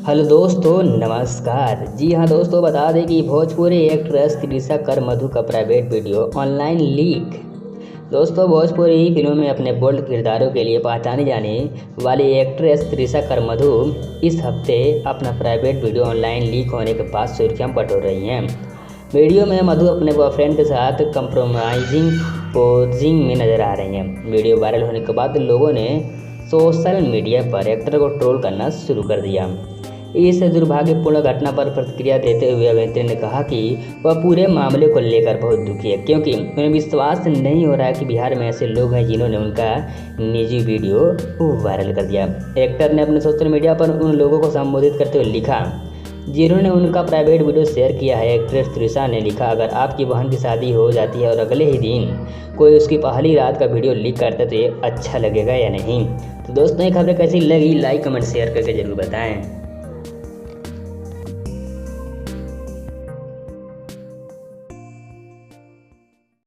Hello दोस्तों, नमस्कार। जी हाँ दोस्तों, बता दें कि भोजपुरी एक्ट्रेस त्रिशा कर मधु का प्राइवेट वीडियो ऑनलाइन लीक। दोस्तों, भोजपुरी फिल्मों में अपने बोल्ड किरदारों के लिए पहचानी जाने वाली एक्ट्रेस त्रिशा कर मधु इस हफ्ते अपना प्राइवेट वीडियो ऑनलाइन लीक होने के बाद सुर्खियां बटोर रही हैं। वीडियो में मधु अपने बॉयफ्रेंड के साथ कंप्रोमाइजिंग पोजिंग में नजर आ रही हैं। वीडियो वायरल होने के बाद लोगों ने सोशल मीडिया पर एक्टर को ट्रोल करना शुरू कर दिया। इस दुर्भाग्यपूर्ण घटना पर प्रतिक्रिया देते हुए अभिनेत्री ने कहा कि वह पूरे मामले को लेकर बहुत दुखी है, क्योंकि उन्हें विश्वास नहीं हो रहा है कि बिहार में ऐसे लोग हैं जिन्होंने उनका निजी वीडियो वायरल कर दिया। एक्टर ने अपने सोशल मीडिया पर उन लोगों को संबोधित करते हुए लिखा जिन्होंने उनका प्राइवेट वीडियो शेयर किया है। एक्ट्रेस त्रिशा ने लिखा, अगर आपकी बहन की शादी हो जाती है और अगले ही दिन कोई उसकी पहली रात का वीडियो लीक करता है तो ये अच्छा लगेगा या नहीं। तो दोस्तों, ये खबरें कैसी लगी, लाइक कमेंट शेयर करके जरूर बताएं।